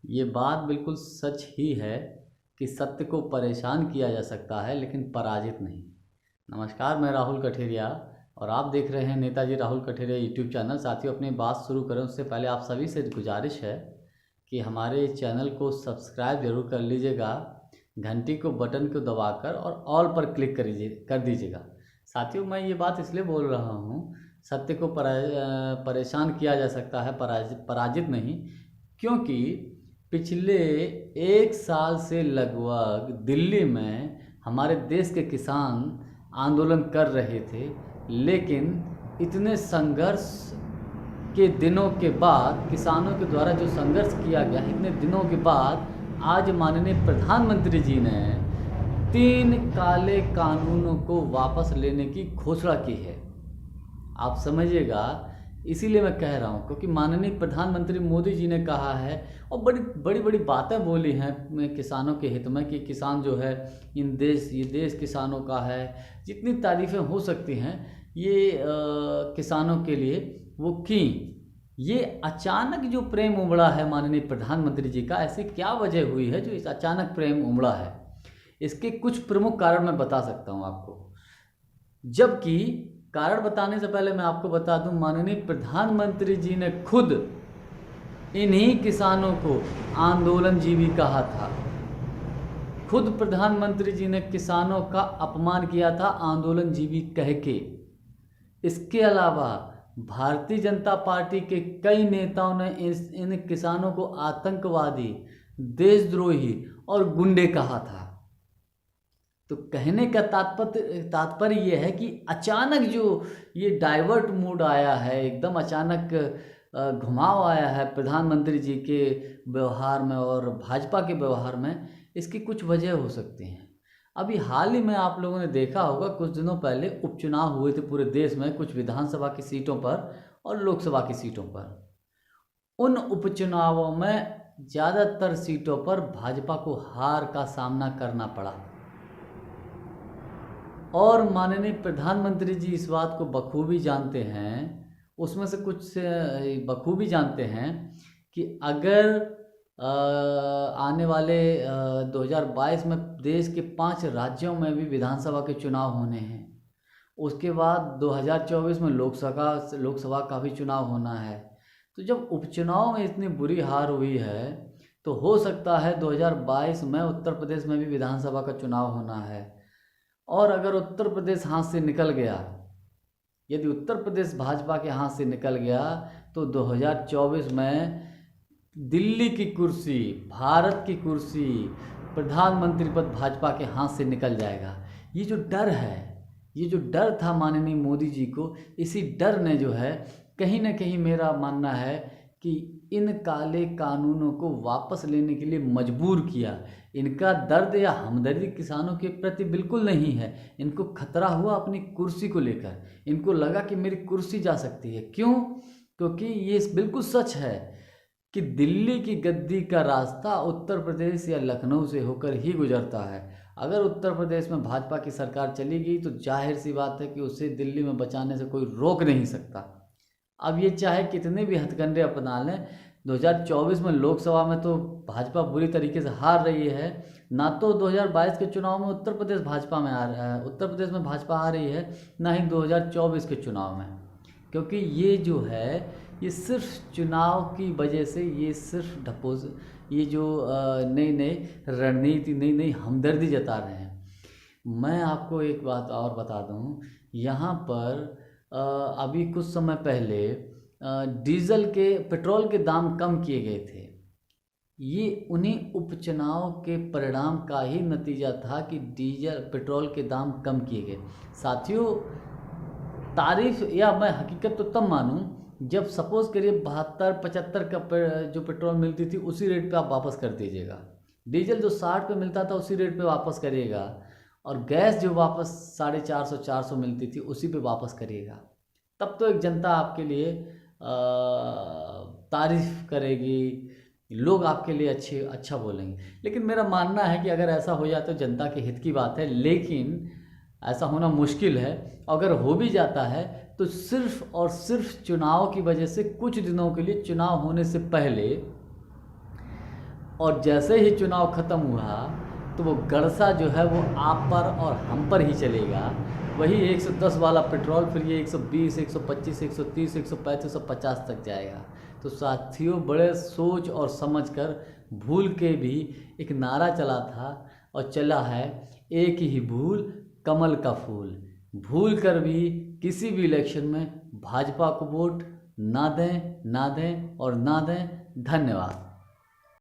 ये बात बिल्कुल सच ही है कि सत्य को परेशान किया जा सकता है लेकिन पराजित नहीं। नमस्कार, मैं राहुल कठेरिया और आप देख रहे हैं नेताजी राहुल कठेरिया यूट्यूब चैनल। साथियों, अपनी बात शुरू करें उससे पहले आप सभी से गुजारिश है कि हमारे चैनल को सब्सक्राइब जरूर कर लीजिएगा, घंटी को बटन को दबाकर और ऑल पर क्लिक कर दीजिएगा। साथियों, मैं ये बात इसलिए बोल रहा हूँ, सत्य को परेशान किया जा सकता है, पराजित नहीं, क्योंकि पिछले 1 साल से लगभग दिल्ली में हमारे देश के किसान आंदोलन कर रहे थे, लेकिन इतने संघर्ष के दिनों के बाद, किसानों के द्वारा जो संघर्ष किया गया, इतने दिनों के बाद आज माननीय प्रधानमंत्री जी ने 3 काले कानूनों को वापस लेने की घोषणा की है। आप समझिएगा, इसीलिए मैं कह रहा हूँ क्योंकि माननीय प्रधानमंत्री मोदी जी ने कहा है और बड़ी बड़ी बातें बोली हैं किसानों के हित में कि किसान जो है ये देश किसानों का है। जितनी तारीफ़ें हो सकती हैं ये किसानों के लिए वो की। ये अचानक जो प्रेम उमड़ा है माननीय प्रधानमंत्री जी का, ऐसी क्या वजह हुई है जो इस अचानक प्रेम उमड़ा है? इसके कुछ प्रमुख कारण मैं बता सकता हूँ आपको। जबकि कारण बताने से पहले मैं आपको बता दूं, माननीय प्रधानमंत्री जी ने खुद इन्हीं किसानों को आंदोलनजीवी कहा था। खुद प्रधानमंत्री जी ने किसानों का अपमान किया था आंदोलनजीवी कह के। इसके अलावा भारतीय जनता पार्टी के कई नेताओं ने इन किसानों को आतंकवादी, देशद्रोही और गुंडे कहा था। तो कहने का तात्पर्य ये है कि अचानक जो ये डाइवर्ट मूड आया है, एकदम अचानक घुमाव आया है प्रधानमंत्री जी के व्यवहार में और भाजपा के व्यवहार में, इसकी कुछ वजह हो सकती हैं। अभी हाल ही में आप लोगों ने देखा होगा, कुछ दिनों पहले उपचुनाव हुए थे पूरे देश में, कुछ विधानसभा की सीटों पर और लोकसभा की सीटों पर। उन उपचुनावों में ज़्यादातर सीटों पर भाजपा को हार का सामना करना पड़ा और माननीय प्रधानमंत्री जी इस बात को बखूबी जानते हैं, उसमें से कुछ बखूबी जानते हैं कि अगर आने वाले 2022 में देश के 5 राज्यों में भी विधानसभा के चुनाव होने हैं, उसके बाद 2024 में लोकसभा का भी चुनाव होना है। तो जब उपचुनाव में इतनी बुरी हार हुई है तो हो सकता है 2022 में उत्तर प्रदेश में भी विधानसभा का चुनाव होना है। और अगर उत्तर प्रदेश हाथ से निकल गया, यदि उत्तर प्रदेश भाजपा के हाथ से निकल गया तो 2024 में दिल्ली की कुर्सी, भारत की कुर्सी, प्रधानमंत्री पद भाजपा के हाथ से निकल जाएगा। ये जो डर है, ये जो डर था माननीय मोदी जी को, इसी डर ने जो है कहीं ना कहीं, मेरा मानना है कि इन काले कानूनों को वापस लेने के लिए मजबूर किया। इनका दर्द या हमदर्दी किसानों के प्रति बिल्कुल नहीं है। इनको खतरा हुआ अपनी कुर्सी को लेकर। इनको लगा कि मेरी कुर्सी जा सकती है। क्यों? क्योंकि ये बिल्कुल सच है कि दिल्ली की गद्दी का रास्ता उत्तर प्रदेश या लखनऊ से होकर ही गुजरता है। अगर उत्तर प्रदेश में भाजपा की सरकार चली गई तो जाहिर सी बात है कि उसे दिल्ली में बचाने से कोई रोक नहीं सकता। अब ये चाहे कितने भी हथकंडे अपना लें, 2024 में लोकसभा में तो भाजपा बुरी तरीके से हार रही है। ना तो 2022 के चुनाव में उत्तर प्रदेश में भाजपा आ रही है, ना ही 2024 के चुनाव में। क्योंकि ये जो है, ये सिर्फ चुनाव की वजह से, ये सिर्फ ये जो नई रणनीति, नई हमदर्दी जता रहे हैं। मैं आपको एक बात और बता दूं, यहाँ पर अभी कुछ समय पहले पेट्रोल के दाम कम किए गए थे। ये उन्हीं उपचुनाव के परिणाम का ही नतीजा था कि पेट्रोल के दाम कम किए गए। साथियों, तारीफ या मैं हकीकत तो तब मानूं जब सपोज़ करिए 72-75 का जो पेट्रोल मिलती थी उसी रेट पे आप वापस कर दीजिएगा। डीजल जो 60 पे मिलता था उसी रेट पे वापस करिएगा, और गैस जो वापस 450-400 मिलती थी उसी पे वापस करिएगा। तब तो एक जनता आपके लिए तारीफ़ करेगी, लोग आपके लिए अच्छा बोलेंगे। लेकिन मेरा मानना है कि अगर ऐसा हो जाए तो जनता के हित की बात है, लेकिन ऐसा होना मुश्किल है। अगर हो भी जाता है तो सिर्फ और सिर्फ चुनाव की वजह से, कुछ दिनों के लिए, चुनाव होने से पहले और जैसे ही चुनाव ख़त्म हुआ तो वो गड़सा जो है वो आप पर और हम पर ही चलेगा। वही 110 वाला पेट्रोल फिर ये 120, 125, 130, 135, 150 तक जाएगा। तो साथियों, बड़े सोच और समझ कर भूल के भी एक नारा चला था और चला है, एक ही भूल कमल का फूल। भूल कर भी किसी भी इलेक्शन में भाजपा को वोट ना दें, ना दें और ना दें। धन्यवाद।